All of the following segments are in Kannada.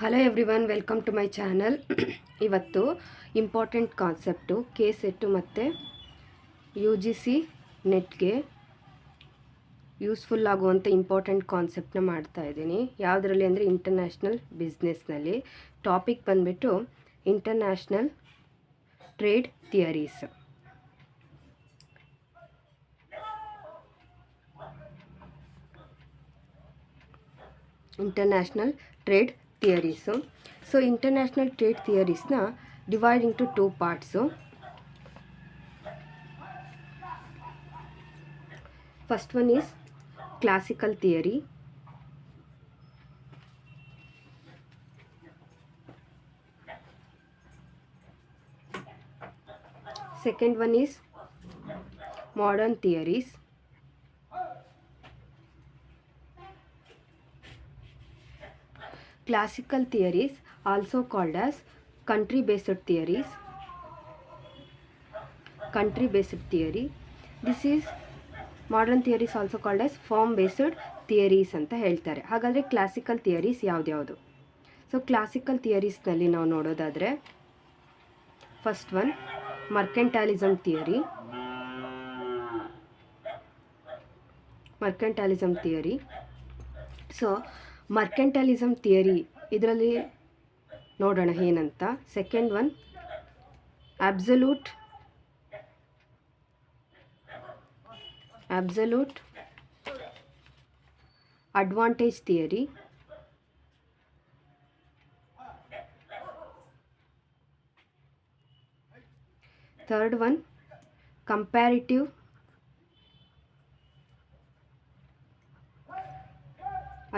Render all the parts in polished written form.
Hello everyone, welcome to my channel. ಇವತ್ತು ಇಂಪಾರ್ಟೆಂಟ್ ಕಾನ್ಸೆಪ್ಟು KCET ಮತ್ತು UGC ನೆಟ್ಗೆ ಯೂಸ್ಫುಲ್ ಆಗುವಂಥ ಇಂಪಾರ್ಟೆಂಟ್ ಕಾನ್ಸೆಪ್ಟನ್ನ ಮಾಡ್ತಾಯಿದ್ದೀನಿ. ಯಾವುದರಲ್ಲಿ ಅಂದರೆ ಇಂಟರ್ನ್ಯಾಷನಲ್ ಬಿಸ್ನೆಸ್ನಲ್ಲಿ. ಟಾಪಿಕ್ ಬಂದುಬಿಟ್ಟು international trade theories. International trade theories. So international trade ಥಿಯರೀಸ್ನ divide into 2 parts. First one is classical theory. Second one is modern theories. Classical theories also called as country-based theories. Country-based theory. This is modern theories also called as firm-based theories ಅಂತ ಹೇಳ್ತಾರೆ. ಹಾಗಾದರೆ ಕ್ಲಾಸಿಕಲ್ ಥಿಯರೀಸ್ ಯಾವ್ದ್ಯಾವುದು? ಸೊ ಕ್ಲಾಸಿಕಲ್ ಥಿಯರೀಸ್ನಲ್ಲಿ ನಾವು ನೋಡೋದಾದರೆ first one mercantilism theory. Mercantilism theory. So mercantilism theory ಇದರಲ್ಲಿ ನೋಡೋಣ ಏನಂತ. Second one absolute advantage theory. Third one comparative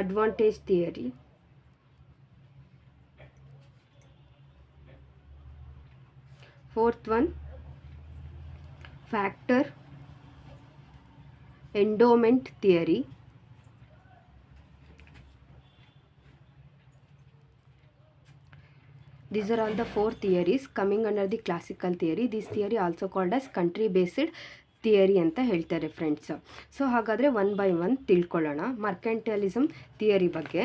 advantage theory. Fourth one factor endowment theory. These are all the 4 theories coming under the classical theory. This theory also called as country based theory ಅಂತ ಹೇಳ್ತಾರೆ ಫ್ರೆಂಡ್ಸ್. ಸೊ ಹಾಗಾದರೆ 1 by 1 ತಿಳ್ಕೊಳ್ಳೋಣ ಮರ್ಕೆಂಟೈಲಿಸಮ್ ಥಿಯರಿ ಬಗ್ಗೆ.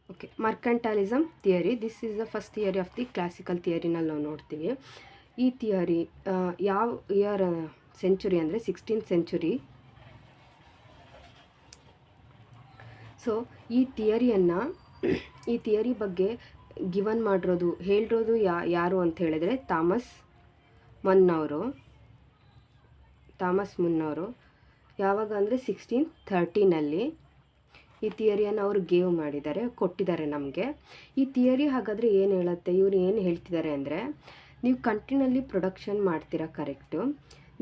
Okay, mercantilism theory. This is the first theory of the classical ಥಿಯರಿನಲ್ಲಿ ನಾವು ನೋಡ್ತೀವಿ. ಈ ಥಿಯರಿ ಯಾವ ಇಯರ್ ಸೆಂಚುರಿ ಅಂದರೆ 16th ಸೆಂಚುರಿ. ಸೊ ಈ ಥಿಯರಿ ಬಗ್ಗೆ ಗಿವನ್ ಹೇಳಿರೋದು ಯಾರು ಅಂತ ಹೇಳಿದ್ರೆ ಥಾಮಸ್ ಮನ್ ಅವರು. ಯಾವಾಗ ಅಂದರೆ 1613ನಲ್ಲಿ ಈ ಥಿಯರಿಯನ್ನು ಅವರು ಕೊಟ್ಟಿದ್ದಾರೆ ನಮಗೆ. ಈ ಥಿಯರಿ ಹಾಗಾದರೆ ಏನು ಹೇಳುತ್ತೆ, ಇವರು ಏನು ಹೇಳ್ತಿದ್ದಾರೆ ಅಂದರೆ, ನೀವು ಕಂಟ್ರಿನಲ್ಲಿ ಪ್ರೊಡಕ್ಷನ್ ಮಾಡ್ತೀರಾ ಕರೆಕ್ಟು,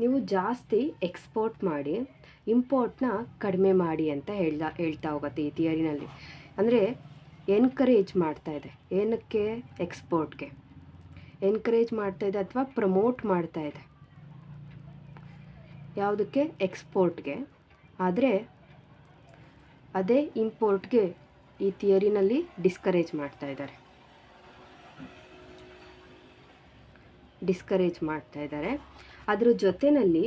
ನೀವು ಜಾಸ್ತಿ ಎಕ್ಸ್ಪೋರ್ಟ್ ಮಾಡಿ ಇಂಪೋರ್ಟ್ನ ಕಡಿಮೆ ಮಾಡಿ ಅಂತ ಹೇಳ್ತಾ ಹೋಗುತ್ತೆ ಈ ಥಿಯರಿನಲ್ಲಿ. ಅಂದರೆ ಎನ್ಕರೇಜ್ ಮಾಡ್ತಾಯಿದೆ. ಏನಕ್ಕೆ? ಎಕ್ಸ್ಪೋರ್ಟ್ಗೆ ಎನ್ಕರೇಜ್ ಮಾಡ್ತಾಯಿದೆ ಅಥವಾ ಪ್ರಮೋಟ್ ಮಾಡ್ತಾಯಿದೆ. ಯಾವುದಕ್ಕೆ? ಎಕ್ಸ್ಪೋರ್ಟ್ಗೆ. ಆದರೆ ಅದೇ ಇಂಪೋರ್ಟ್ಗೆ ಈ ಥಿಯರಿನಲ್ಲಿ ಡಿಸ್ಕರೇಜ್ ಮಾಡ್ತಾಯಿದ್ದಾರೆ. ಅದ್ರ ಜೊತೆಯಲ್ಲಿ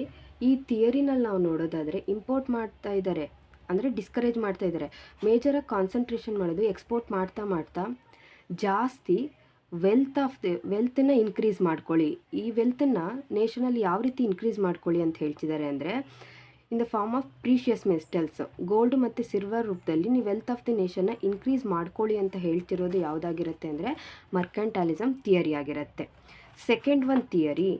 ಈ ಥಿಯರಿನಲ್ಲಿ ನಾವು ನೋಡೋದಾದರೆ ಇಂಪೋರ್ಟ್ ಮಾಡ್ತಾ ಇದ್ದಾರೆ ಅಂದರೆ ಡಿಸ್ಕರೇಜ್ ಮಾಡ್ತಾ ಇದ್ದಾರೆ. ಮೇಜರಾಗಿ ಕಾನ್ಸಂಟ್ರೇಷನ್ ಮಾಡೋದು ಎಕ್ಸ್ಪೋರ್ಟ್ ಮಾಡ್ತಾ ಜಾಸ್ತಿ ವೆಲ್ತನ್ನು ಇನ್ಕ್ರೀಸ್ ಮಾಡ್ಕೊಳ್ಳಿ. ಈ ವೆಲ್ತನ್ನು ನೇಷನಲ್ಲಿ ಯಾವ ರೀತಿ ಇನ್ಕ್ರೀಸ್ ಮಾಡ್ಕೊಳ್ಳಿ ಅಂತ ಹೇಳ್ತಿದ್ದಾರೆ ಅಂದರೆ, in the form of precious metals, gold ಮತ್ತು ಸಿಲ್ವರ್ ರೂಪದಲ್ಲಿ ನೀವು ವೆಲ್ತ್ ಆಫ್ ದಿ ನೇಷನ್ನ ಇನ್ಕ್ರೀಸ್ ಮಾಡ್ಕೊಳ್ಳಿ ಅಂತ ಹೇಳ್ತಿರೋದು ಯಾವುದಾಗಿರುತ್ತೆ ಅಂದರೆ ಮರ್ಕೆಂಟೈಲಿಸಮ್ ಥಿಯರಿ ಆಗಿರುತ್ತೆ. Second one theory.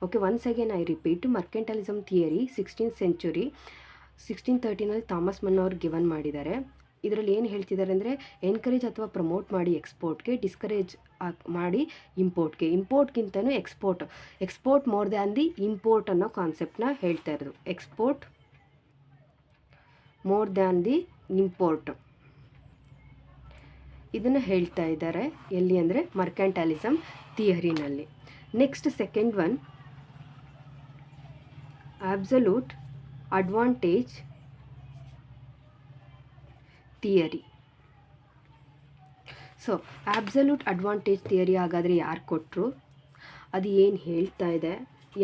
Okay, once again I repeat, mercantilism theory 16th century 1613ನಲ್ಲಿ ಥಾಮಸ್ ಮನ್ ಅವರು ಗಿವನ್ ಮಾಡಿದ್ದಾರೆ. ಇದರಲ್ಲಿ ಏನು ಹೇಳ್ತಿದ್ದಾರೆ ಅಂದರೆ, ಎನ್ಕರೇಜ್ ಅಥವಾ ಪ್ರಮೋಟ್ ಮಾಡಿ ಎಕ್ಸ್ಪೋರ್ಟ್ಗೆ, ಡಿಸ್ಕರೇಜ್ ಮಾಡಿ ಇಂಪೋರ್ಟ್ಗೆ. ಇಂಪೋರ್ಟ್ಗಿಂತನೂ export more than the import ಅನ್ನೋ ಕಾನ್ಸೆಪ್ಟನ್ನ ಹೇಳ್ತಾ ಇರೋದು. Export more than the import ಇದನ್ನು ಹೇಳ್ತಾ ಇದ್ದಾರೆ. ಎಲ್ಲಿ ಅಂದರೆ ಮರ್ಕೆಂಟೈಲಿಸಮ್ ಥಿಯರಿನಲ್ಲಿ. Next second one absolute advantage theory. So absolute advantage theory ಹಾಗಾದರೆ ಯಾರು ಕೊಟ್ಟರು, ಅದು ಏನು ಹೇಳ್ತಾ ಇದೆ,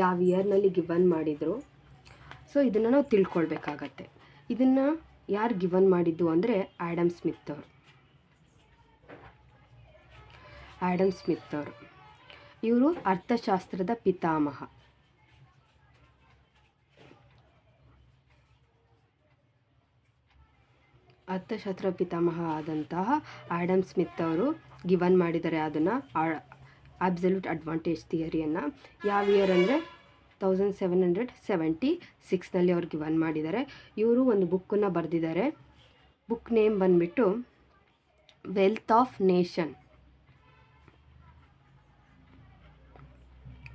ಯಾವ ಇಯರ್ನಲ್ಲಿ ಗಿವನ್ ಮಾಡಿದರು, ಸೊ ಇದನ್ನು ನಾವು ತಿಳ್ಕೊಳ್ಬೇಕಾಗತ್ತೆ. ಇದನ್ನು ಯಾರು ಗಿವನ್ ಮಾಡಿದ್ದು ಅಂದರೆ ಆ್ಯಡಮ್ ಸ್ಮಿತ್ ಅವರು. ಆ್ಯಡಮ್ ಸ್ಮಿತ್ ಅವರು, ಇವರು ಅರ್ಥಶಾಸ್ತ್ರದ ಪಿತಾಮಹ. ಅರ್ಥಶಾಸ್ತ್ರ ಪಿತಾಮಹ ಆದಂತಹ ಆ್ಯಡಮ್ ಸ್ಮಿತ್ ಅವರು ಗಿವನ್ ಮಾಡಿದ್ದಾರೆ ಅದನ್ನು, ಅಬ್ಸಲ್ಯೂಟ್ ಅಡ್ವಾಂಟೇಜ್ ಥಿಯರಿಯನ್ನು. ಯಾವ ಇಯರ್ ಅಂದರೆ 1776ನಲ್ಲಿ ಅವ್ರು ಗಿವನ್ ಮಾಡಿದ್ದಾರೆ. ಇವರು ಒಂದು ಬುಕ್ಕನ್ನು ಬರೆದಿದ್ದಾರೆ. ಬುಕ್ ನೇಮ್ ಬಂದುಬಿಟ್ಟು wealth of nation.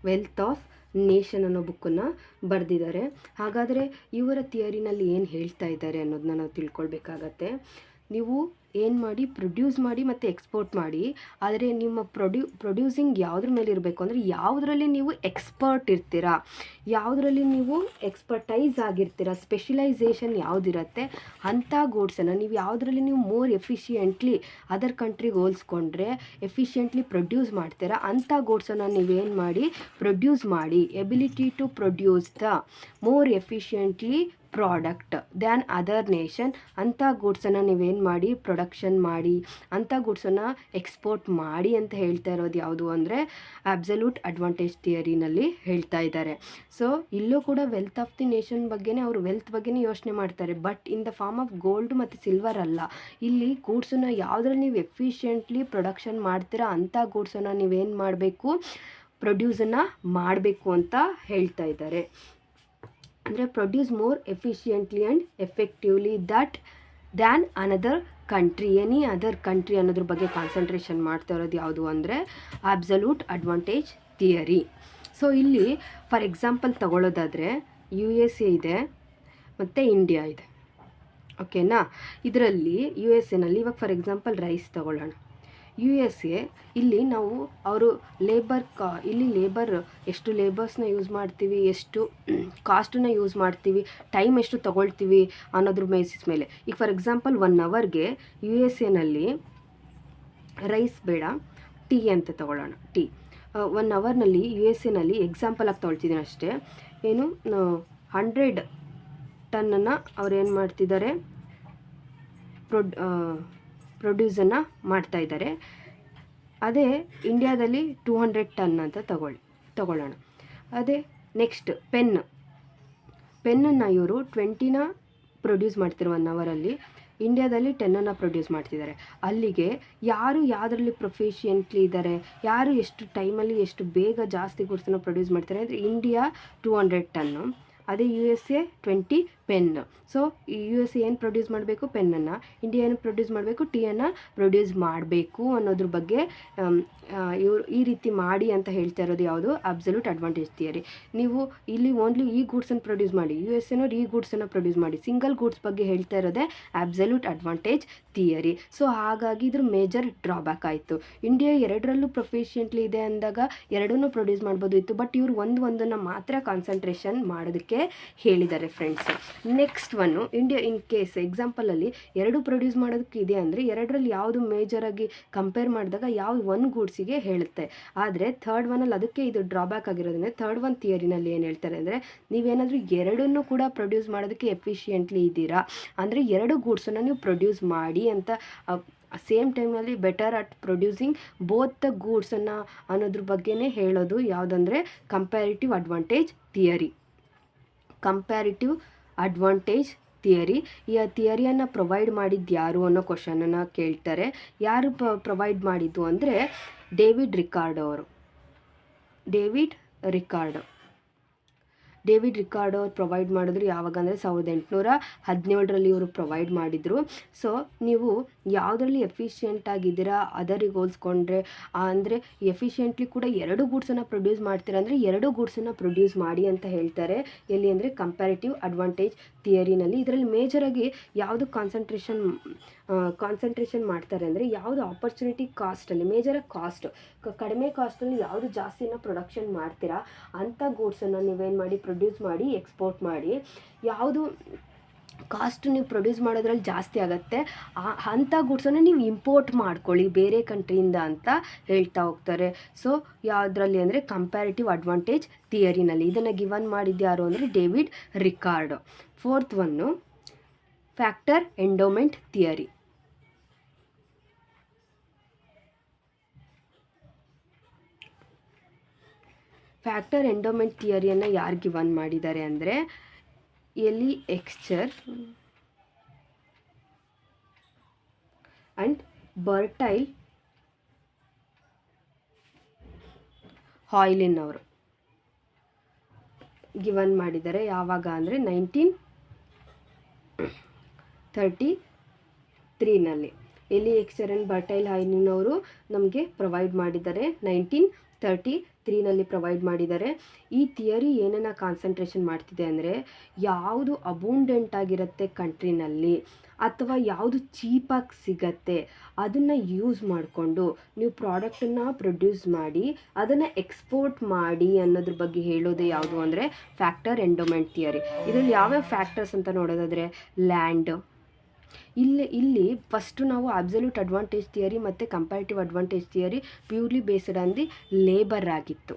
Wealth of nation ಅನ್ನೋ ಬುಕ್ಕನ್ನು ಬರೆದಿದ್ದಾರೆ. ಹಾಗಾದರೆ ಇವರ ಥಿಯರಿನಲ್ಲಿ ಏನು ಹೇಳ್ತಾ ಇದ್ದಾರೆ ಅನ್ನೋದನ್ನ ನಾವು ತಿಳ್ಕೊಳ್ಬೇಕಾಗತ್ತೆ. ನೀವು ಏನು ಮಾಡಿ, ಪ್ರೊಡ್ಯೂಸ್ ಮಾಡಿ ಮತ್ತು ಎಕ್ಸ್ಪೋರ್ಟ್ ಮಾಡಿ, ಆದರೆ ನಿಮ್ಮ ಪ್ರೊಡ್ಯೂಸಿಂಗ್ ಯಾವುದ್ರ ಮೇಲೆ ಇರಬೇಕು ಅಂದರೆ ಯಾವುದರಲ್ಲಿ ನೀವು ಎಕ್ಸ್ಪರ್ಟ್ ಇರ್ತೀರಾ, ಯಾವುದರಲ್ಲಿ ನೀವು ಎಕ್ಸ್ಪರ್ಟೈಸ್ ಆಗಿರ್ತೀರಾ, ಸ್ಪೆಷಲೈಸೇಷನ್ ಯಾವುದಿರುತ್ತೆ ಅಂಥ ಗೂಡ್ಸನ್ನು ನೀವು ಯಾವುದರಲ್ಲಿ ನೀವು ಮೋರ್ ಎಫಿಷಿಯೆಂಟ್ಲಿ ಅದರ್ ಕಂಟ್ರಿಗೆ ಹೋಲಿಸ್ಕೊಂಡ್ರೆ ಎಫಿಷಿಯೆಂಟ್ಲಿ ಪ್ರೊಡ್ಯೂಸ್ ಮಾಡ್ತೀರಾ ಅಂಥ ಗೂಡ್ಸನ್ನು ನೀವೇನು ಮಾಡಿ ಪ್ರೊಡ್ಯೂಸ್ ಮಾಡಿ. Ability to produce the more efficiently product than other nation ಅಂಥ ಗೂಡ್ಸನ್ನು ನೀವೇನು ಮಾಡಿ ಪ್ರೊಡಕ್ಷನ್ ಮಾಡಿ, ಅಂಥ ಗೂಡ್ಸನ್ನು ಎಕ್ಸ್ಪೋರ್ಟ್ ಮಾಡಿ ಅಂತ ಹೇಳ್ತಾ ಇರೋದು ಯಾವುದು ಅಂದರೆ ಅಬ್ಸಲ್ಯೂಟ್ ಅಡ್ವಾಂಟೇಜ್ ಥಿಯರಿನಲ್ಲಿ ಹೇಳ್ತಾ ಇದ್ದಾರೆ. ಸೊ ಇಲ್ಲೂ ಕೂಡ ವೆಲ್ತ್ ಆಫ್ ದಿ ನೇಷನ್ ಬಗ್ಗೆನೇ, ಅವರು ವೆಲ್ತ್ ಬಗ್ಗೆನೇ ಯೋಚನೆ ಮಾಡ್ತಾರೆ, but in the form of gold ಮತ್ತು ಸಿಲ್ವರ್ ಅಲ್ಲ. ಇಲ್ಲಿ ಗೂಡ್ಸನ್ನು ಯಾವುದ್ರಲ್ಲಿ ನೀವು ಎಫಿಷಿಯೆಂಟ್ಲಿ ಪ್ರೊಡಕ್ಷನ್ ಮಾಡ್ತೀರಾ ಅಂಥ ಗೂಡ್ಸನ್ನು ನೀವೇನು ಮಾಡಬೇಕು, ಪ್ರೊಡ್ಯೂಸನ್ನು ಮಾಡಬೇಕು ಅಂತ ಹೇಳ್ತಾ ಇದ್ದಾರೆ. ಅಂದರೆ produce more efficiently and effectively than another country, any other country ಅನ್ನೋದ್ರ ಬಗ್ಗೆ ಕಾನ್ಸಂಟ್ರೇಷನ್ ಮಾಡ್ತಾ ಇರೋದು ಯಾವುದು ಅಂದರೆ ಅಬ್ಸಲ್ಯೂಟ್ ಅಡ್ವಾಂಟೇಜ್ ಥಿಯರಿ. ಸೊ ಇಲ್ಲಿ ಫಾರ್ ಎಕ್ಸಾಂಪಲ್ ತಗೊಳ್ಳೋದಾದರೆ USA ಇದೆ ಮತ್ತು ಇಂಡಿಯಾ ಇದೆ, ಓಕೆನಾ. ಇದರಲ್ಲಿ USA ಇವಾಗ ಫಾರ್ ಎಕ್ಸಾಂಪಲ್ ರೈಸ್ ತಗೊಳ್ಳೋಣ. USA ಇಲ್ಲಿ ನಾವು ಅವರು ಇಲ್ಲಿ ಲೇಬರ್ ಎಷ್ಟು ಲೇಬರ್ಸ್ನ ಯೂಸ್ ಮಾಡ್ತೀವಿ, ಎಷ್ಟು ಕಾಸ್ಟನ್ನ ಯೂಸ್ ಮಾಡ್ತೀವಿ, ಟೈಮ್ ಎಷ್ಟು ತೊಗೊಳ್ತೀವಿ ಅನ್ನೋದ್ರ ಬೇಸಿಸ್ ಮೇಲೆ. ಈಗ ಫಾರ್ ಎಕ್ಸಾಂಪಲ್ 1 ಅವರ್ಗೆ USA ರೈಸ್ ಬೇಡ, ಟೀ ಅಂತ ತಗೊಳ್ಳೋಣ. ಟೀ 1 ಅವರ್ನಲ್ಲಿ USA ಎಕ್ಸಾಂಪಲ್ ಆಗಿ ತೊಗೊಳ್ತಿದ್ದೀನಿ ಅಷ್ಟೇ. ಏನು 100 ಟನ್ನನ್ನು ಅವ್ರು ಏನು ಮಾಡ್ತಿದ್ದಾರೆ, ಪ್ರೊಡ್ಯೂಸನ್ನು ಮಾಡ್ತಾ ಇದ್ದಾರೆ. ಅದೇ ಇಂಡಿಯಾದಲ್ಲಿ 200 ಟನ್ ಅಂತ ತಗೊಳ್ಳೋಣ. ಅದೇ ನೆಕ್ಸ್ಟ್ ಪೆನ್ನನ್ನು ಇವರು 20ನ ಪ್ರೊಡ್ಯೂಸ್ ಮಾಡ್ತಿರೋ 1 ಅವರಲ್ಲಿ, ಇಂಡಿಯಾದಲ್ಲಿ 10ನ್ನು ಪ್ರೊಡ್ಯೂಸ್ ಮಾಡ್ತಿದ್ದಾರೆ. ಅಲ್ಲಿಗೆ ಯಾರು ಯಾವುದರಲ್ಲಿ ಪ್ರೊಫಿಷಿಯೆಂಟ್ಲಿ ಇದ್ದಾರೆ, ಯಾರು ಎಷ್ಟು ಟೈಮಲ್ಲಿ ಎಷ್ಟು ಬೇಗ ಜಾಸ್ತಿ ಗುಡ್ಸನ್ನು ಪ್ರೊಡ್ಯೂಸ್ ಮಾಡ್ತಾರೆ ಅಂದರೆ ಇಂಡಿಯಾ 200 ಟನ್ನು, ಅದೇ USA 20 ಪೆನ್. ಸೊ USA ಏನು ಪ್ರೊಡ್ಯೂಸ್ ಮಾಡಬೇಕು, ಪೆನ್ನನ್ನು. ಇಂಡಿಯಾ ಏನು ಪ್ರೊಡ್ಯೂಸ್ ಮಾಡಬೇಕು, ಟೀಯನ್ನು ಪ್ರೊಡ್ಯೂಸ್ ಮಾಡಬೇಕು ಅನ್ನೋದ್ರ ಬಗ್ಗೆ ಇವರು ಈ ರೀತಿ ಮಾಡಿ ಅಂತ ಹೇಳ್ತಾ ಇರೋದು ಯಾವುದು ಅಬ್ಸಲ್ಯೂಟ್ ಅಡ್ವಾಂಟೇಜ್ ಥಿಯರಿ. ನೀವು ಇಲ್ಲಿ ಓನ್ಲಿ ಈ ಗೂಡ್ಸನ್ನು ಪ್ರೊಡ್ಯೂಸ್ ಮಾಡಿ, USA ಈ ಗೂಡ್ಸನ್ನು ಪ್ರೊಡ್ಯೂಸ್ ಮಾಡಿ, ಸಿಂಗಲ್ ಗೂಡ್ಸ್ ಬಗ್ಗೆ ಹೇಳ್ತಾ ಇರೋದೇ ಅಬ್ಸಲ್ಯೂಟ್ ಅಡ್ವಾಂಟೇಜ್ ಥಿಯರಿ. ಸೊ ಹಾಗಾಗಿ ಇದ್ರ ಮೇಜರ್ ಡ್ರಾಬ್ಯಾಕ್ ಆಯಿತು. ಇಂಡಿಯಾ ಎರಡರಲ್ಲೂ ಪ್ರೊಫಿಷಿಯೆಂಟ್ಲಿ ಇದೆ ಅಂದಾಗ ಎರಡನ್ನೂ ಪ್ರೊಡ್ಯೂಸ್ ಮಾಡ್ಬೋದು ಇತ್ತು, ಬಟ್ ಇವರು ಒಂದನ್ನು ಮಾತ್ರ ಕಾನ್ಸಂಟ್ರೇಷನ್ ಮಾಡೋದಕ್ಕೆ ಹೇಳಿದ್ದಾರೆ friends. Next India in case ಎಕ್ಸಾಂಪಲಲ್ಲಿ 2 ಪ್ರೊಡ್ಯೂಸ್ ಮಾಡೋದಕ್ಕೆ ಇದೆ ಅಂದರೆ ಎರಡರಲ್ಲಿ ಯಾವುದು ಮೇಜರಾಗಿ ಕಂಪೇರ್ ಮಾಡಿದಾಗ ಯಾವುದು 1 ಗೂಡ್ಸಿಗೆ ಹೇಳುತ್ತೆ. ಆದರೆ ಥರ್ಡ್ ಒನ್ನಲ್ಲಿ ಅದಕ್ಕೆ ಇದು ಡ್ರಾಬ್ಯಾಕ್ ಆಗಿರೋದ್ರಿಂದ ಥರ್ಡ್ ಒನ್ ಥಿಯರಿನಲ್ಲಿ ಏನು ಹೇಳ್ತಾರೆ ಅಂದರೆ ನೀವೇನಾದರೂ ಎರಡನ್ನೂ ಕೂಡ ಪ್ರೊಡ್ಯೂಸ್ ಮಾಡೋದಕ್ಕೆ ಎಫಿಷಿಯೆಂಟ್ಲಿ ಇದ್ದೀರಾ ಅಂದರೆ 2 ಗೂಡ್ಸನ್ನು ನೀವು ಪ್ರೊಡ್ಯೂಸ್ ಮಾಡಿ ಅಂತ, ಸೇಮ್ ಟೈಮ್ನಲ್ಲಿ better at producing both the ಗೂಡ್ಸನ್ನು ಅನ್ನೋದ್ರ ಬಗ್ಗೆನೇ ಹೇಳೋದು ಯಾವುದಂದರೆ comparative advantage theory. Comparative advantage theory. ಈ ಥಿಯರಿಯನ್ನು ಪ್ರೊವೈಡ್ ಮಾಡಿದ್ದು ಯಾರು ಅನ್ನೋ ಕ್ವಶನನ್ನು ಕೇಳ್ತಾರೆ. ಯಾರು ಪ್ರೊವೈಡ್ ಮಾಡಿದ್ದು ಅಂದರೆ ಡೇವಿಡ್ ರಿಕಾರ್ಡೋ ಅವರು. ಡೇವಿಡ್ ರಿಕಾರ್ಡೋ ಅವ್ರು ಪ್ರೊವೈಡ್ ಮಾಡಿದ್ರು. ಯಾವಾಗ ಅಂದರೆ 1817ರಲ್ಲಿ ಇವರು ಪ್ರೊವೈಡ್ ಮಾಡಿದರು. ಸೊ ನೀವು ಯಾವುದರಲ್ಲಿ ಎಫಿಷಿಯೆಂಟ್ ಆಗಿದ್ದೀರಾ ಅದರಿಗೆ ಹೋಲಿಸ್ಕೊಂಡ್ರೆ ಅಂದರೆ ಎಫಿಷಿಯೆಂಟ್ಲಿ ಕೂಡ 2 ಗೂಡ್ಸನ್ನು ಪ್ರೊಡ್ಯೂಸ್ ಮಾಡ್ತೀರಾ ಅಂದರೆ 2 ಗೂಡ್ಸನ್ನು ಪ್ರೊಡ್ಯೂಸ್ ಮಾಡಿ ಅಂತ ಹೇಳ್ತಾರೆ. ಎಲ್ಲಿ ಅಂದರೆ ಕಂಪ್ಯಾರಿಟಿವ್ ಅಡ್ವಾಂಟೇಜ್ ಥಿಯರಿನಲ್ಲಿ. ಇದರಲ್ಲಿ ಮೇಜರಾಗಿ ಯಾವುದು ಕಾನ್ಸಂಟ್ರೇಷನ್ ಮಾಡ್ತಾರೆ ಅಂದರೆ ಯಾವುದು ಆಪರ್ಚುನಿಟಿ ಕಾಸ್ಟಲ್ಲಿ, ಮೇಜರಾಗಿ ಕಾಸ್ಟ್ ಕಡಿಮೆ ಕಾಸ್ಟಲ್ಲಿ ಯಾವುದು ಜಾಸ್ತಿನ ಪ್ರೊಡಕ್ಷನ್ ಮಾಡ್ತೀರಾ ಅಂಥ ಗೂಡ್ಸನ್ನು ನೀವೇನು ಮಾಡಿ ಪ್ರೊಡ್ಯೂಸ್ ಮಾಡಿ ಎಕ್ಸ್ಪೋರ್ಟ್ ಮಾಡಿ. ಯಾವುದು ಕಾಸ್ಟ್ ನೀವು ಪ್ರೊಡ್ಯೂಸ್ ಮಾಡೋದ್ರಲ್ಲಿ ಜಾಸ್ತಿ ಆಗುತ್ತೆ, ಅಂಥ ಗುಡ್ಸನ್ನು ನೀವು ಇಂಪೋರ್ಟ್ ಮಾಡ್ಕೊಳ್ಳಿ ಬೇರೆ ಕಂಟ್ರಿಯಿಂದ ಅಂತ ಹೇಳ್ತಾ ಹೋಗ್ತಾರೆ. ಸೊ ಯಾವುದರಲ್ಲಿ ಅಂದರೆ ಕಂಪ್ಯಾರಿಟಿವ್ ಅಡ್ವಾಂಟೇಜ್ ಥಿಯರಿನಲ್ಲಿ. ಇದನ್ನು ಗಿವನ್ ಮಾಡಿದ್ದು ಯಾರು ಅಂದರೆ David Ricardo. Fourth one factor endowment theory. Factor endowment ಥಿಯರಿಯನ್ನು ಯಾರು ಗಿವನ್ ಮಾಡಿದ್ದಾರೆ ಅಂದರೆ ಎಲಿ ಎಕ್ಸ್ಚರ್ ಆ್ಯಂಡ್ ಬರ್ಟೈಲ್ ಹಾಯ್ಲಿನ್ ಅವರು ಗಿವನ್ ಮಾಡಿದ್ದಾರೆ. ಯಾವಾಗ ಅಂದರೆ 1933ನಲ್ಲಿ ಎಲಿ ಎಕ್ಸ್ಚರ್ ಆ್ಯಂಡ್ ಬರ್ಟೈಲ್ ಹಾಯ್ಲಿನ್ ಅವರು ನಮಗೆ ಪ್ರೊವೈಡ್ ಮಾಡಿದ್ದಾರೆ. 1933ನಲ್ಲಿ ಪ್ರೊವೈಡ್ ಮಾಡಿದ್ದಾರೆ. ಈ ಥಿಯರಿ ಏನನ್ನ ಕಾನ್ಸಂಟ್ರೇಷನ್ ಮಾಡ್ತಿದೆ ಅಂದರೆ ಯಾವುದು ಅಬೂಂಡೆಂಟ್ ಆಗಿರುತ್ತೆ ಕಂಟ್ರಿನಲ್ಲಿ ಅಥವಾ ಯಾವುದು ಚೀಪಾಗಿ ಸಿಗತ್ತೆ ಅದನ್ನು ಯೂಸ್ ಮಾಡಿಕೊಂಡು ನೀವು ಪ್ರಾಡಕ್ಟನ್ನು ಪ್ರೊಡ್ಯೂಸ್ ಮಾಡಿ ಅದನ್ನು ಎಕ್ಸ್ಪೋರ್ಟ್ ಮಾಡಿ ಅನ್ನೋದ್ರ ಬಗ್ಗೆ ಹೇಳೋದೇ ಯಾವುದು ಅಂದರೆ ಫ್ಯಾಕ್ಟರ್ ಎಂಡೋಮೆಂಟ್ ಥಿಯರಿ. ಇದರಲ್ಲಿ ಯಾವ್ಯಾವ ಫ್ಯಾಕ್ಟರ್ಸ್ ಅಂತ ನೋಡೋದಾದರೆ ಲ್ಯಾಂಡ್, ಇಲ್ಲಿ ಫಸ್ಟು ನಾವು ಅಬ್ಸಲ್ಯೂಟ್ ಅಡ್ವಾಂಟೇಜ್ ಥಿಯರಿ ಮತ್ತು comparative advantage theory purely based on the labour ಆಗಿತ್ತು.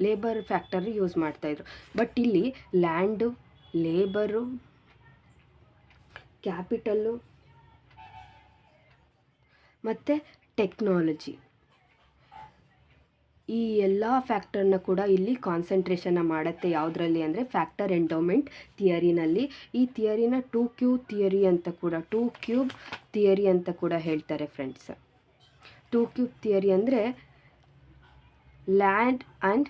ಲೇಬರ್ ಫ್ಯಾಕ್ಟರ್ ಯೂಸ್ ಮಾಡ್ತಾಯಿದ್ರು. ಬಟ್ ಇಲ್ಲಿ ಲ್ಯಾಂಡು, ಲೇಬರು, ಕ್ಯಾಪಿಟಲ್ಲು ಮತ್ತು ಟೆಕ್ನಾಲಜಿ, ಈ ಎಲ್ಲ ಫ್ಯಾಕ್ಟರ್ನ ಕೂಡ ಇಲ್ಲಿ ಕಾನ್ಸಂಟ್ರೇಷನ್ನ ಮಾಡುತ್ತೆ. ಯಾವುದರಲ್ಲಿ ಅಂದರೆ ಫ್ಯಾಕ್ಟರ್ ಎಂಡೋಮೆಂಟ್ ಥಿಯರಿನಲ್ಲಿ. ಈ ಥಿಯರಿನ 2Q ಥಿಯರಿ ಅಂತ ಕೂಡ, 2 ಕ್ಯೂಬ್ ಥಿಯರಿ ಅಂತ ಕೂಡ ಹೇಳ್ತಾರೆ ಫ್ರೆಂಡ್ಸ್. 2Q ಥಿಯರಿ ಅಂದರೆ land and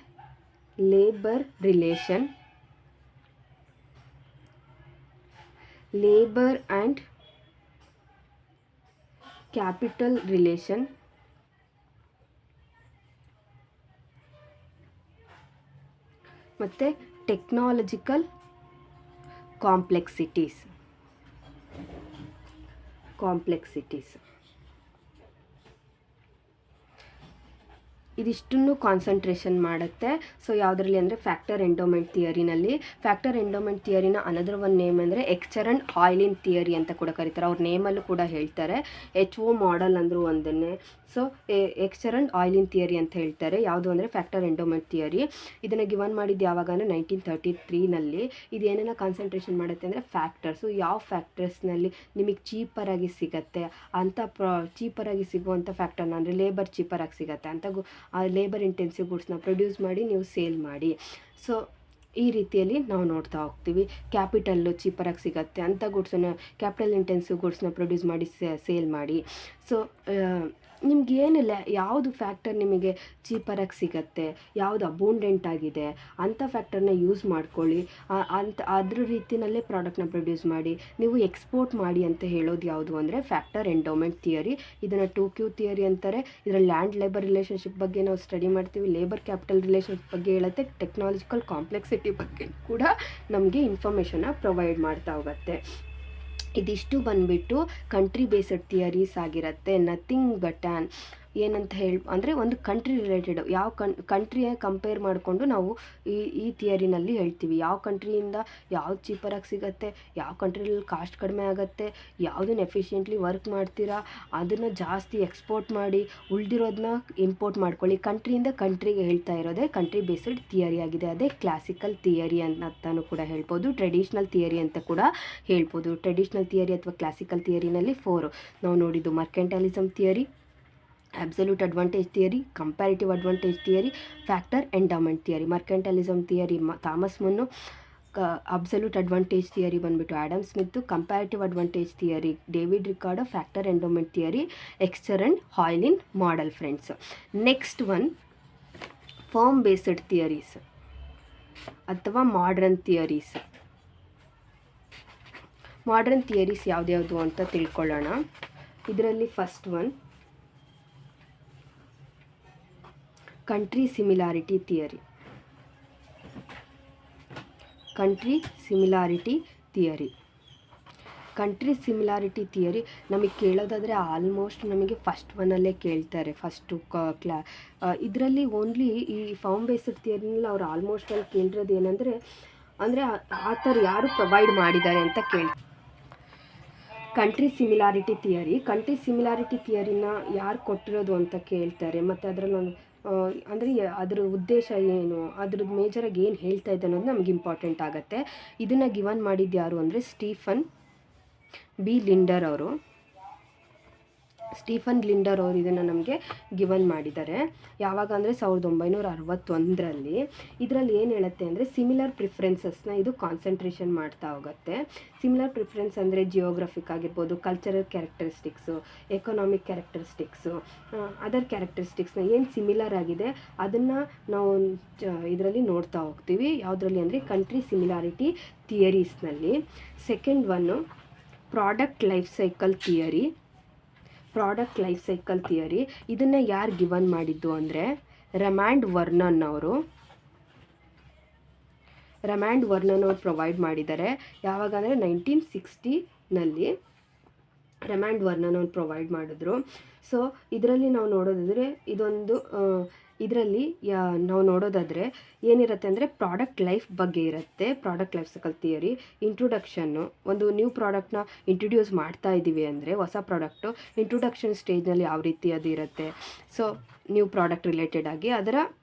labour relation, labour and capital relation, ಮತ್ತು ಟೆಕ್ನಾಲಜಿಕಲ್ ಕಾಂಪ್ಲೆಕ್ಸಿಟೀಸ್. ಇದಿಷ್ಟನ್ನು ಕಾನ್ಸಂಟ್ರೇಷನ್ ಮಾಡುತ್ತೆ. ಸೊ ಯಾವುದರಲ್ಲಿ ಅಂದರೆ ಫ್ಯಾಕ್ಟರ್ ಎಂಡೋಮೆಂಟ್ ಥಿಯರಿನಲ್ಲಿ. ಫ್ಯಾಕ್ಟರ್ ಎಂಡೋಮೆಂಟ್ ಥಿಯರಿನ ಅನದರ್ ಒನ್ ನೇಮ್ ಅಂದರೆ ಎಕ್ಸ್ಚರ್ ಆ್ಯಂಡ್ ಹಾಯ್ಲಿನ್ ಥಿಯರಿ ಅಂತ ಕೂಡ ಕರೀತಾರೆ. ಅವ್ರ ನೇಮಲ್ಲೂ ಕೂಡ ಹೇಳ್ತಾರೆ. HO ಮಾಡೆಲ್ ಅಂದರೂ ಒಂದನ್ನೇ. ಸೊ ಎಕ್ಸ್ಚರ್ ಆ್ಯಂಡ್ ಹಾಯ್ಲಿನ್ ಥಿಯರಿ ಅಂತ ಹೇಳ್ತಾರೆ. ಯಾವುದು ಅಂದರೆ ಫ್ಯಾಕ್ಟರ್ ಎಂಡೋಮೆಂಟ್ ಥಿಯರಿ. ಇದನ್ನು ಗಿವನ್ ಮಾಡಿದ್ದು ಯಾವಾಗ ಅಂದರೆ 1933ನಲ್ಲಿ. ಇದೇನೇನ ಕಾನ್ಸಂಟ್ರೇಷನ್ ಮಾಡುತ್ತೆ ಅಂದರೆ ಫ್ಯಾಕ್ಟರ್ಸು, ಯಾವ ಫ್ಯಾಕ್ಟರ್ಸ್ನಲ್ಲಿ ನಿಮಗೆ ಚೀಪರಾಗಿ ಸಿಗುತ್ತೆ ಅಂತ ಚೀಪರಾಗಿ ಸಿಗುವಂಥ ಫ್ಯಾಕ್ಟರ್ನ ಅಂದರೆ ಲೇಬರ್ ಚೀಪರಾಗಿ ಸಿಗುತ್ತೆ ಅಂತ ಆ ಲೇಬರ್ ಇಂಟೆನ್ಸಿವ್ ಗೂಡ್ಸ್ನ ಪ್ರೊಡ್ಯೂಸ್ ಮಾಡಿ ನೀವು ಸೇಲ್ ಮಾಡಿ. ಸೊ ಈ ರೀತಿಯಲ್ಲಿ ನಾವು ನೋಡ್ತಾ ಹೋಗ್ತೀವಿ. ಕ್ಯಾಪಿಟಲ್ಲು ಚೀಪರಾಗಿ ಸಿಗುತ್ತೆ ಅಂಥ ಗೂಡ್ಸನ್ನು, ಕ್ಯಾಪಿಟಲ್ ಇಂಟೆನ್ಸಿವ್ ಗೂಡ್ಸ್ನ ಪ್ರೊಡ್ಯೂಸ್ ಮಾಡಿ ಸೇಲ್ ಮಾಡಿ. ಸೊ ನಿಮಗೇನಿಲ್ಲ, ಯಾವುದು ಫ್ಯಾಕ್ಟರ್ ನಿಮಗೆ ಚೀಪರಾಗಿ ಸಿಗುತ್ತೆ, ಯಾವುದು ಅಬೂಂಡೆಂಟ್ ಆಗಿದೆ ಅಂಥ ಫ್ಯಾಕ್ಟರ್ನ ಯೂಸ್ ಮಾಡ್ಕೊಳ್ಳಿ. ಅದ್ರ ರೀತಿಯಲ್ಲೇ ಪ್ರಾಡಕ್ಟ್ನ ಪ್ರೊಡ್ಯೂಸ್ ಮಾಡಿ ನೀವು ಎಕ್ಸ್ಪೋರ್ಟ್ ಮಾಡಿ ಅಂತ ಹೇಳೋದು ಯಾವುದು ಅಂದರೆ ಫ್ಯಾಕ್ಟರ್ ಎಂಡೋಮೆಂಟ್ ಥಿಯರಿ. ಇದನ್ನು 2Q ಥಿಯರಿ ಅಂತಾರೆ. ಇದರಲ್ಲಿ ಲ್ಯಾಂಡ್ ಲೇಬರ್ ರಿಲೇಷನ್ಶಿಪ್ ಬಗ್ಗೆ ನಾವು ಸ್ಟಡಿ ಮಾಡ್ತೀವಿ, ಲೇಬರ್ ಕ್ಯಾಪಿಟಲ್ ರಿಲೇಷನ್ಶಿಪ್ ಬಗ್ಗೆ ಹೇಳುತ್ತೆ, ಟೆಕ್ನಾಲಜಿಕಲ್ ಕಾಂಪ್ಲೆಕ್ಸಿಟಿ ಬಗ್ಗೆ ಕೂಡ ನಮಗೆ ಇನ್ಫಾರ್ಮೇಷನ್ನ ಪ್ರೊವೈಡ್ ಮಾಡ್ತಾ ಹೋಗುತ್ತೆ. ಇದಿಷ್ಟು ಬಂದುಬಿಟ್ಟು ಕಂಟ್ರಿ ಬೇಸ್ಡ್ ಥಿಯರೀಸ್ ಆಗಿರುತ್ತೆ. ನಥಿಂಗ್ ಬಟ್ ಏನಂತ ಅಂದರೆ ಒಂದು ಕಂಟ್ರಿ ರಿಲೇಟೆಡ್, ಯಾವ ಕಂಟ್ರಿಯ ಕಂಪೇರ್ ಮಾಡಿಕೊಂಡು ನಾವು ಈ ಥಿಯರಿನಲ್ಲಿ ಹೇಳ್ತೀವಿ. ಯಾವ ಕಂಟ್ರಿಯಿಂದ ಯಾವ್ದು ಚೀಪರಾಗಿ ಸಿಗುತ್ತೆ, ಯಾವ ಕಂಟ್ರಿಯಲ್ಲಿ ಕಾಸ್ಟ್ ಕಡಿಮೆ ಆಗುತ್ತೆ, ಯಾವುದನ್ನು ಎಫಿಷಿಯೆಂಟ್ಲಿ ವರ್ಕ್ ಮಾಡ್ತೀರಾ ಅದನ್ನು ಜಾಸ್ತಿ ಎಕ್ಸ್ಪೋರ್ಟ್ ಮಾಡಿ, ಉಳಿದಿರೋದನ್ನ ಇಂಪೋರ್ಟ್ ಮಾಡ್ಕೊಳ್ಳಿ. ಕಂಟ್ರಿಯಿಂದ ಕಂಟ್ರಿಗೆ ಹೇಳ್ತಾ ಇರೋದೇ ಕಂಟ್ರಿ ಬೇಸ್ಡ್ ಥಿಯರಿ ಆಗಿದೆ. ಅದೇ ಕ್ಲಾಸಿಕಲ್ ಥಿಯರಿ ಅಂತಲೂ ಕೂಡ ಹೇಳ್ಬೋದು, ಟ್ರೆಡಿಷ್ನಲ್ ಥಿಯರಿ ಅಂತ ಕೂಡ ಹೇಳ್ಬೋದು. ಟ್ರೆಡಿಷ್ನಲ್ ಥಿಯರಿ ಅಥವಾ ಕ್ಲಾಸಿಕಲ್ ಥಿಯರಿನಲ್ಲಿ 4 ನಾವು ನೋಡಿದ್ದು: mercantilism theory, absolute advantage theory, comparative advantage theory, factor endowment theory. Mercantilism theory Thomas Mun, absolute advantage theory ಬಂದುಬಿಟ್ಟು Adam Smith, comparative advantage theory David Ricardo, factor endowment theory Heckscher and Ohlin model friends. Next one firm based theories ಅಥವಾ ಮಾಡ್ರನ್ ಥಿಯರೀಸ್. ಮಾಡ್ರನ್ ಥಿಯರೀಸ್ ಯಾವ್ದ್ಯಾವುದು ಅಂತ ತಿಳ್ಕೊಳ್ಳೋಣ. ಇದರಲ್ಲಿ first one country similarity theory. Country similarity theory ನಮಗೆ ಕೇಳೋದಾದರೆ ಆಲ್ಮೋಸ್ಟ್ ನಮಗೆ ಫಸ್ಟ್ ಒನ್ನಲ್ಲೇ ಕೇಳ್ತಾರೆ. ಫಸ್ಟು ಇದರಲ್ಲಿ ಓನ್ಲಿ ಈ ಫಾರ್ಮ್ ಬೇಸ್ಡ್ ಥಿಯರಿನಲ್ಲಿ ಅವ್ರು ಆಲ್ಮೋಸ್ಟ್ ಅಲ್ಲಿ ಕೇಳಿರೋದು ಏನಂದರೆ ಅಂದರೆ ಆಥರ್ ಯಾರು ಪ್ರೊವೈಡ್ ಮಾಡಿದ್ದಾರೆ ಅಂತ ಕೇಳ್ತಾರೆ. ಕಂಟ್ರಿ ಸಿಮಿಲಾರಿಟಿ ಥಿಯರಿನ ಯಾರು ಕೊಟ್ಟಿರೋದು ಅಂತ ಕೇಳ್ತಾರೆ. ಮತ್ತು ಅದರಲ್ಲಿ ಒಂದು ಅಂದರೆ ಅದ್ರ ಉದ್ದೇಶ ಏನು, ಅದ್ರದ್ದು ಮೇಜರಾಗಿ ಏನು ಹೇಳ್ತಾ ಇದೆ ಅನ್ನೋದು ನಮ್ಗೆ ಇಂಪಾರ್ಟೆಂಟ್ ಆಗುತ್ತೆ. ಇದನ್ನು ಗಿವನ್ ಮಾಡಿದ್ದು ಯಾರು ಅಂದರೆ ಸ್ಟೀಫನ್ ಬಿ ಲಿಂಡರ್ ಅವರು. ಇದನ್ನು ನಮಗೆ ಗಿವನ್ ಮಾಡಿದ್ದಾರೆ. ಯಾವಾಗ ಅಂದರೆ 1961ರಲ್ಲಿ. ಇದರಲ್ಲಿ ಏನು ಹೇಳುತ್ತೆ ಅಂದರೆ ಸಿಮಿಲರ್ ಪ್ರಿಫರೆನ್ಸಸ್ನ ಇದು ಕಾನ್ಸಂಟ್ರೇಷನ್ ಮಾಡ್ತಾ ಹೋಗುತ್ತೆ. ಸಿಮಿಲರ್ ಪ್ರಿಫರೆನ್ಸ್ ಅಂದರೆ ಜಿಯೋಗ್ರಫಿಕ್ ಆಗಿರ್ಬೋದು, cultural characteristics, economic characteristics, other ಕ್ಯಾರೆಕ್ಟರಿಸ್ಟಿಕ್ಸ್ನ ಏನು ಸಿಮಿಲರ್ ಆಗಿದೆ ಅದನ್ನು ನಾವು ಇದರಲ್ಲಿ ನೋಡ್ತಾ ಹೋಗ್ತೀವಿ. ಯಾವುದರಲ್ಲಿ ಅಂದರೆ ಕಂಟ್ರಿ ಸಿಮಿಲಾರಿಟಿ ಥಿಯರೀಸ್ನಲ್ಲಿ. Second one product life cycle theory. ಇದನ್ನು ಯಾರು ಗಿವನ್ ಮಾಡಿದ್ದು ಅಂದರೆ ರಮ್ಯಾಂಡ್ ವರ್ನನ್ ಅವರು ಪ್ರೊವೈಡ್ ಮಾಡಿದ್ದಾರೆ. ಯಾವಾಗ ಅಂದರೆ 1960ನಲ್ಲಿ ರಮ್ಯಾಂಡ್ ವರ್ನನ್ ಅವರು ಪ್ರೊವೈಡ್ ಮಾಡಿದ್ರು. ಸೊ ಇದರಲ್ಲಿ ನಾವು ನೋಡೋದಾದರೆ ಇದರಲ್ಲಿ ನಾವು ನೋಡೋದಾದರೆ ಏನಿರುತ್ತೆ ಅಂದರೆ ಪ್ರಾಡಕ್ಟ್ ಲೈಫ್ ಬಗ್ಗೆ ಇರುತ್ತೆ. ಪ್ರಾಡಕ್ಟ್ ಲೈಫ್ ಸೈಕಲ್ ಥಿಯರಿ ಇಂಟ್ರೊಡಕ್ಷನ್ನು, ಒಂದು ನ್ಯೂ ಪ್ರಾಡಕ್ಟ್ನ ಇಂಟ್ರೊಡ್ಯೂಸ್ ಮಾಡ್ತಾ ಇದ್ದೀವಿ ಅಂದರೆ ಹೊಸ ಪ್ರಾಡಕ್ಟು ಇಂಟ್ರೊಡಕ್ಷನ್ ಸ್ಟೇಜ್ನಲ್ಲಿ ಯಾವ ರೀತಿ ಅದು ಇರುತ್ತೆ. ಸೊ ನ್ಯೂ ಪ್ರಾಡಕ್ಟ್ ರಿಲೇಟೆಡ್ ಆಗಿ ಅದರ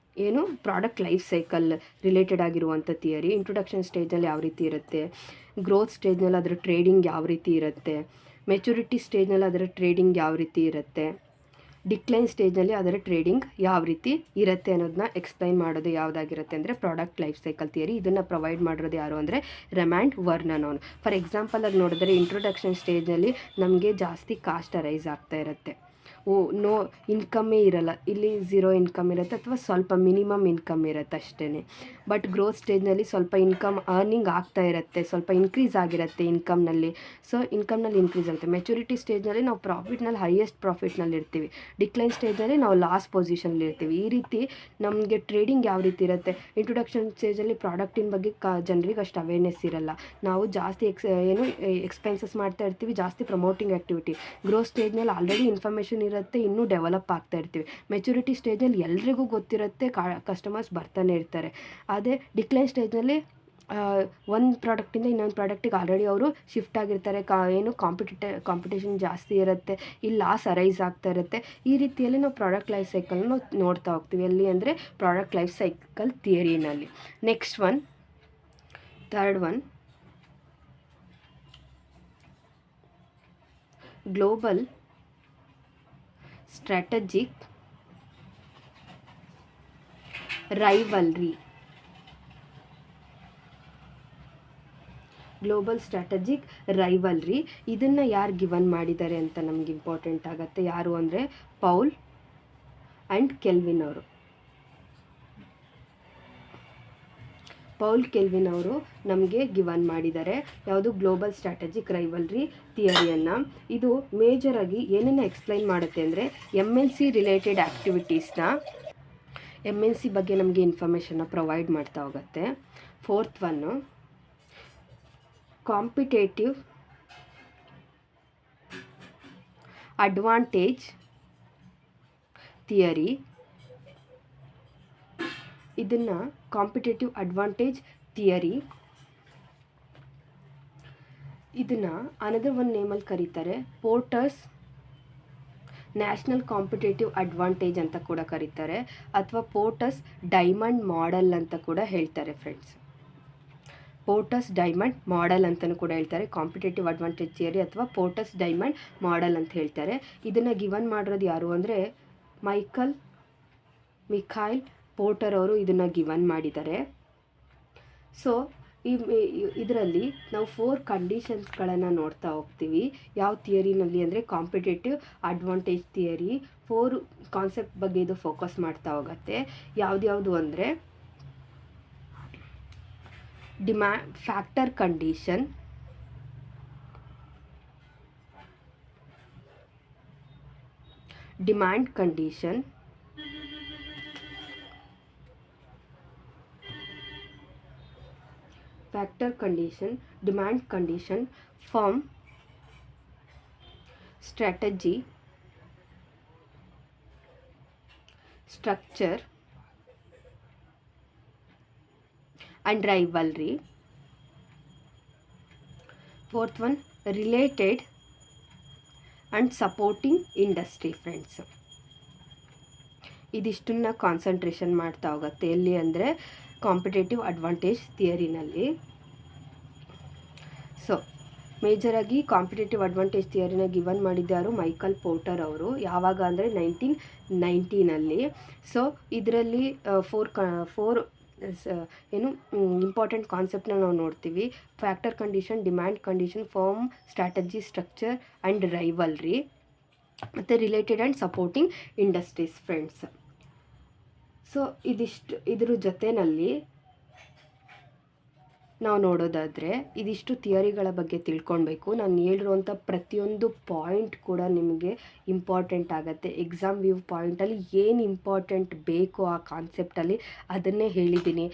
ಏನು ಪ್ರಾಡಕ್ಟ್ ಲೈಫ್ ಸೈಕಲ್ ರಿಲೇಟೆಡ್ ಆಗಿರುವಂಥ ಥಿಯರಿ. ಇಂಟ್ರೊಡಕ್ಷನ್ ಸ್ಟೇಜಲ್ಲಿ ಯಾವ ರೀತಿ ಇರುತ್ತೆ, ಗ್ರೋತ್ ಸ್ಟೇಜ್ನಲ್ಲಿ ಅದರ ಟ್ರೇಡಿಂಗ್ ಯಾವ ರೀತಿ ಇರುತ್ತೆ, ಮೆಚುರಿಟಿ ಸ್ಟೇಜ್ನಲ್ಲಿ ಅದರ ಟ್ರೇಡಿಂಗ್ ಯಾವ ರೀತಿ ಇರುತ್ತೆ, ಡಿಕ್ಲೈನ್ ಸ್ಟೇಜ್ನಲ್ಲಿ ಅದರ ಟ್ರೇಡಿಂಗ್ ಯಾವ ರೀತಿ ಇರುತ್ತೆ ಅನ್ನೋದನ್ನ ಎಕ್ಸ್ಪ್ಲೈನ್ ಮಾಡೋದು ಯಾವುದಾಗಿರುತ್ತೆ ಅಂದರೆ ಪ್ರಾಡಕ್ಟ್ ಲೈಫ್ ಸೈಕಲ್ ಥಿಯರಿ. ಇದನ್ನು ಪ್ರೊವೈಡ್ ಮಾಡಿರೋದು ಯಾರು ಅಂದರೆ ರಮ್ಯಾಂಡ್ ವರ್ನನ್ ಅವರು. ಫಾರ್ ಎಕ್ಸಾಂಪಲ್ ಆಗಿ ನೋಡಿದ್ರೆ ಇಂಟ್ರೊಡಕ್ಷನ್ ಸ್ಟೇಜ್ನಲ್ಲಿ ನಮಗೆ ಜಾಸ್ತಿ ಕಾಸ್ಟ್ ಅರೈಸ್ ಆಗ್ತಾ ಇರುತ್ತೆ. ನೋ ಇನ್ಕಮ್ಮೇ ಇರಲ್ಲ, ಇಲ್ಲಿ ಝೀರೋ ಇನ್ಕಮ್ ಇರುತ್ತೆ ಅಥವಾ ಸ್ವಲ್ಪ ಮಿನಿಮಮ್ ಇನ್ಕಮ್ ಇರುತ್ತೆ ಅಷ್ಟೇ. ಬಟ್ ಗ್ರೋತ್ ಸ್ಟೇಜ್ನಲ್ಲಿ ಸ್ವಲ್ಪ ಇನ್ಕಮ್ ಅರ್ನಿಂಗ್ ಆಗ್ತಾ ಇರುತ್ತೆ, ಸ್ವಲ್ಪ ಇನ್ಕ್ರೀಸ್ ಆಗಿರುತ್ತೆ ಇನ್ಕಮ್ನಲ್ಲಿ. ಸೊ ಇನ್ಕಮ್ನಲ್ಲಿ ಇನ್ಕ್ರೀಸ್ ಆಗುತ್ತೆ. ಮೆಚುರಿಟಿ ಸ್ಟೇಜ್ನಲ್ಲಿ ನಾವು ಪ್ರಾಫಿಟ್ನಲ್ಲಿ ಹೈಯೆಸ್ಟ್ ಪ್ರಾಫಿಟ್ನಲ್ಲಿ ಇರ್ತೀವಿ, ಡಿಕ್ಲೈನ್ ಸ್ಟೇಜಲ್ಲಿ ನಾವು ಲಾಸ್ಟ್ ಪೊಸಿಷನಲ್ಲಿ ಇರ್ತೀವಿ. ಈ ರೀತಿ ನಮಗೆ ಟ್ರೇಡಿಂಗ್ ಯಾವ ರೀತಿ ಇರುತ್ತೆ. ಇಂಟ್ರೊಡಕ್ಷನ್ ಸ್ಟೇಜಲ್ಲಿ ಪ್ರಾಡಕ್ಟಿನ ಬಗ್ಗೆ ಜನರಿಗೆ ಅಷ್ಟು ಅವೇರ್ನೆಸ್ ಇರಲ್ಲ, ನಾವು ಜಾಸ್ತಿ ಎಕ್ಸ್ಪೆನ್ಸಸ್ ಮಾಡ್ತಾ ಇರ್ತೀವಿ, ಜಾಸ್ತಿ ಪ್ರಮೋಟಿಂಗ್ ಆ್ಯಕ್ಟಿವಿಟಿ. ಗ್ರೋತ್ ಸ್ಟೇಜ್ನಲ್ಲಿ ಆಲ್ರೆಡಿ ಇನ್ಫಾರ್ಮೇಷನ್ ಇರುತ್ತೆ, ಇನ್ನೂ ಡೆವಲಪ್ ಆಗ್ತಾ ಇರ್ತೀವಿ. ಮೆಚುರಿಟಿ ಸ್ಟೇಜಲ್ಲಿ ಎಲ್ರಿಗೂ ಗೊತ್ತಿರುತ್ತೆ, ಕಸ್ಟಮರ್ಸ್ ಬರ್ತಾನೆ ಇರ್ತಾರೆ. ಅದೇ ಡಿಕ್ಲೈನ್ ಸ್ಟೇಜ್ನಲ್ಲಿ ಒಂದು ಪ್ರಾಡಕ್ಟಿಂದ ಇನ್ನೊಂದು ಪ್ರಾಡಕ್ಟಿಗೆ ಆಲ್ರೆಡಿ ಅವರು ಶಿಫ್ಟ್ ಆಗಿರ್ತಾರೆ. ಕಾಂಪಿಟೇಷನ್ ಜಾಸ್ತಿ ಇರುತ್ತೆ, ಇಲ್ಲಿ ಲಾಸ್ ಅರೈಸ್ ಆಗ್ತಾ ಇರುತ್ತೆ. ಈ ರೀತಿಯಲ್ಲಿ ನಾವು ಪ್ರಾಡಕ್ಟ್ ಲೈಫ್ ಸೈಕಲ್ನ ನೋಡ್ತಾ ಹೋಗ್ತೀವಿ. ಎಲ್ಲಿ ಅಂದರೆ ಪ್ರಾಡಕ್ಟ್ ಲೈಫ್ ಸೈಕಲ್ ಥಿಯರಿನಲ್ಲಿ. Next one, third one, global strategic rivalry. ಇದನ್ನು ಯಾರು ಗಿವನ್ ಮಾಡಿದ್ದಾರೆ ಅಂತ ನಮ್ಗೆ ಇಂಪಾರ್ಟೆಂಟ್ ಆಗುತ್ತೆ. ಯಾರು ಅಂದರೆ ಪೌಲ್ ಆ್ಯಂಡ್ ಕೆಲ್ವಿನ್ ಅವರು. ನಮಗೆ ಗಿವನ್ ಮಾಡಿದ್ದಾರೆ ಯಾವುದು ಗ್ಲೋಬಲ್ ಸ್ಟ್ರಾಟಜಿಕ್ ರೈವಲ್ರಿ ಥಿಯರಿಯನ್ನು. ಇದು ಮೇಜರಾಗಿ ಏನನ್ನು ಎಕ್ಸ್ಪ್ಲೈನ್ ಮಾಡುತ್ತೆ ಅಂದರೆ MNC ರಿಲೇಟೆಡ್ ಆ್ಯಕ್ಟಿವಿಟೀಸ್ನ, MNC ಬಗ್ಗೆ ನಮಗೆ ಇನ್ಫಾರ್ಮೇಷನ್ನ ಪ್ರೊವೈಡ್ ಮಾಡ್ತಾ ಹೋಗುತ್ತೆ. Fourth one competitive advantage theory. ಇದನ್ನು ಕಾಂಪಿಟೇಟಿವ್ ಅಡ್ವಾಂಟೇಜ್ ಥಿಯರಿ ಇದನ್ನು ಅನದರ್ ಒನ್ ನೇಮಲ್ಲಿ ಕರೀತಾರೆ ಪೋರ್ಟರ್ಸ್ ನ್ಯಾಷನಲ್ ಕಾಂಪಿಟೇಟಿವ್ ಅಡ್ವಾಂಟೇಜ್ ಅಂತ ಕೂಡ ಕರೀತಾರೆ, ಅಥವಾ ಪೋರ್ಟರ್ಸ್ ಡೈಮಂಡ್ ಮಾಡೆಲ್ ಅಂತ ಕೂಡ ಹೇಳ್ತಾರೆ ಫ್ರೆಂಡ್ಸ್. ಪೋರ್ಟರ್ಸ್ ಡೈಮಂಡ್ ಮಾಡೆಲ್ ಅಂತಲೂ ಕೂಡ ಹೇಳ್ತಾರೆ. ಕಾಂಪಿಟೇಟಿವ್ ಅಡ್ವಾಂಟೇಜ್ ಥಿಯರಿ ಅಥವಾ ಪೋರ್ಟರ್ಸ್ ಡೈಮಂಡ್ ಮಾಡೆಲ್ ಅಂತ ಹೇಳ್ತಾರೆ. ಇದನ್ನು ಗಿವನ್ ಮಾಡಿರೋದು ಯಾರು ಅಂದರೆ ಮಿಖೈಲ್ ಪೋರ್ಟರ್ ಅವರು ಇದನ್ನು ಗಿವನ್ ಮಾಡಿದ್ದಾರೆ. ಸೊ ಇದರಲ್ಲಿ ನಾವು 4 ಕಂಡೀಷನ್ಸ್ಗಳನ್ನು ನೋಡ್ತಾ ಹೋಗ್ತೀವಿ. ಯಾವ ಥಿಯರಿನಲ್ಲಿ ಅಂದರೆ ಕಾಂಪಿಟೇಟಿವ್ ಅಡ್ವಾಂಟೇಜ್ ಥಿಯರಿ 4 ಕಾನ್ಸೆಪ್ಟ್ ಬಗ್ಗೆ ಇದು ಫೋಕಸ್ ಮಾಡ್ತಾ ಹೋಗುತ್ತೆ. ಯಾವ್ದ್ಯಾವುದು ಅಂದರೆ factor condition, demand condition, factor condition, demand condition, firm, strategy, structure and rivalry. Fourth one related and supporting industry friends. ಇದಿಷ್ಟನ್ನು ಕಾನ್ಸಂಟ್ರೇಷನ್ ಮಾಡ್ತಾ ಹೋಗುತ್ತೆ ಎಲ್ಲಿ ಅಂದರೆ ಕಾಂಪಿಟೇಟಿವ್ ಅಡ್ವಾಂಟೇಜ್ ಥಿಯರಿನಲ್ಲಿ. ಸೊ ಮೇಜರಾಗಿ ಕಾಂಪಿಟೇಟಿವ್ ಅಡ್ವಾಂಟೇಜ್ ಥಿಯರಿನ ಗಿವನ್ ಮಾಡಿದ್ದಾರು ಮೈಕಲ್ ಪೋರ್ಟರ್ ಅವರು. ಯಾವಾಗ ಅಂದರೆ 1990ನಲ್ಲಿ. ಸೊ ಇದರಲ್ಲಿ ಫೋರ್ ಏನು ಇಂಪಾರ್ಟೆಂಟ್ ಕಾನ್ಸೆಪ್ಟನ್ನ ನಾವು ನೋಡ್ತೀವಿ. Factor condition, demand condition, firm strategy, structure and rivalry, ಮತ್ತು related and supporting industries friends. So ಇದ್ರ ಜೊತೆಯಲ್ಲಿ ನಾವು ನೋಡೋದಾದರೆ ಇದಿಷ್ಟು ಥಿಯರಿಗಳ ಬಗ್ಗೆ ತಿಳ್ಕೊಳ್ಬೇಕು. ನಾನು ಹೇಳಿರುವಂಥ ಪ್ರತಿಯೊಂದು ಪಾಯಿಂಟ್ ಕೂಡ ನಿಮಗೆ ಇಂಪಾರ್ಟೆಂಟ್ ಆಗುತ್ತೆ. ಎಕ್ಸಾಮ್ ವ್ಯೂ ಪಾಯಿಂಟಲ್ಲಿ ಏನು ಇಂಪಾರ್ಟೆಂಟ್ ಬೇಕು ಆ ಕಾನ್ಸೆಪ್ಟಲ್ಲಿ ಅದನ್ನೇ ಹೇಳಿದ್ದೀನಿ.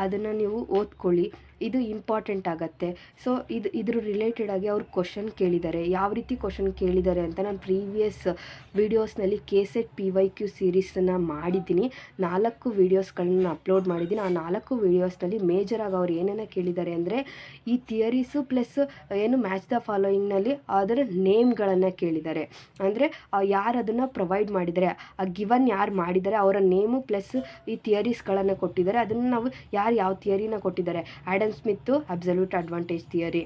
ಅದನ್ನು ನೀವು ಓದ್ಕೊಳ್ಳಿ, ಇದು ಇಂಪಾರ್ಟೆಂಟ್ ಆಗುತ್ತೆ. ಸೊ ಇದ್ರ ರಿಲೇಟೆಡಾಗಿ ಅವ್ರು ಕ್ವಶನ್ ಕೇಳಿದ್ದಾರೆ. ಯಾವ ರೀತಿ ಕ್ವಶನ್ ಕೇಳಿದ್ದಾರೆ ಅಂತ ನಾನು ಪ್ರೀವಿಯಸ್ ವೀಡಿಯೋಸ್ನಲ್ಲಿ KCET PYQ ಸೀರೀಸನ್ನು ಮಾಡಿದ್ದೀನಿ. 4 ವೀಡಿಯೋಸ್ಗಳನ್ನ ಅಪ್ಲೋಡ್ ಮಾಡಿದ್ದೀನಿ. ಆ 4 ವೀಡಿಯೋಸ್ನಲ್ಲಿ ಮೇಜರಾಗಿ ಅವ್ರು ಏನೇನು ಕೇಳಿದ್ದಾರೆ ಅಂದರೆ ಈ ಥಿಯರೀಸು ಪ್ಲಸ್ ಏನು ಮ್ಯಾಚ್ ದ ಫಾಲೋಯಿಂಗ್ನಲ್ಲಿ ಅದರ ನೇಮ್ಗಳನ್ನು ಕೇಳಿದ್ದಾರೆ. ಅಂದರೆ ಯಾರು ಅದನ್ನು ಪ್ರೊವೈಡ್ ಮಾಡಿದ್ದಾರೆ, ಆ ಗಿವನ್ ಯಾರು ಮಾಡಿದ್ದಾರೆ ಅವರ ನೇಮು ಪ್ಲಸ್ ಈ ಥಿಯರೀಸ್ಗಳನ್ನು ಕೊಟ್ಟಿದ್ದಾರೆ. ಅದನ್ನು ನಾವು ಯಾವ ಥಿಯರಿನ ಕೊಟ್ಟಿದ್ದಾರೆ, Adam Smith absolute advantage theory,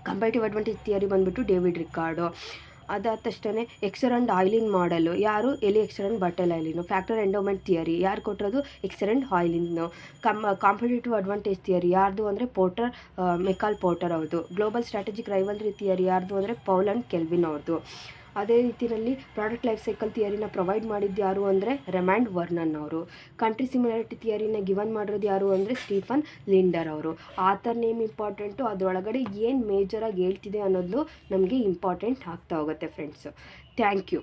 comparative advantage theory ಬಂದುಬಿಟ್ಟು ಡೇವಿಡ್ ರಿಕಾರ್ಡೋ. ಅದಾದ ತಕ್ಷಣ ಎಕ್ಸರ್ ಆ್ಯಂಡ್ ಆಯ್ಲಿನ್ ಮಾಡಲು ಯಾರು, Eli Heckscher and Bertil Ohlin. Factor endowment theory ಯಾರು ಕೊಟ್ಟಿರೋದು, Heckscher and Ohlin. Competitive advantage theory ಯಾರ್ದು ಅಂದರೆ ಮೈಕಲ್ ಪೋರ್ಟರ್ ಅವ್ರದ್ದು. ಗ್ಲೋಬಲ್ ಸ್ಟ್ರಾಟಜಿಕ್ ರೈವಲ್ರಿ ಥಿಯರಿ ಯಾರ್ದು ಅಂದರೆ ಪೌಲ್ ಆ್ಯಂಡ್ ಕೆಲ್ವಿನ್ ಅವ್ರದ್ದು. ಅದೇ ರೀತಿಯಲ್ಲಿ ಪ್ರಾಡಕ್ಟ್ ಲೈಫ್ ಸೈಕಲ್ ಥಿಯರಿನ ಪ್ರೊವೈಡ್ ಮಾಡಿದ್ದು ಯಾರು ಅಂದರೆ ರೆಮ್ಯಾಂಡ್ ವರ್ನನ್ ಅವರು. ಕಂಟ್ರಿ ಸಿಮಿಲಾರಿಟಿ ಥಿಯರಿನ ಗಿವನ್ ಮಾಡಿರೋದು ಯಾರು ಅಂದರೆ ಸ್ಟೀಫನ್ ಲಿಂಡರ್ ಅವರು. ಆಥರ್ ನೇಮ್ ಇಂಪಾರ್ಟೆಂಟು, ಅದರೊಳಗಡೆ ಏನು ಮೇಜರಾಗಿ ಹೇಳ್ತಿದೆ ಅನ್ನೋದು ನಮಗೆ ಇಂಪಾರ್ಟೆಂಟ್ ಆಗ್ತಾ ಹೋಗುತ್ತೆ ಫ್ರೆಂಡ್ಸು. Thank you.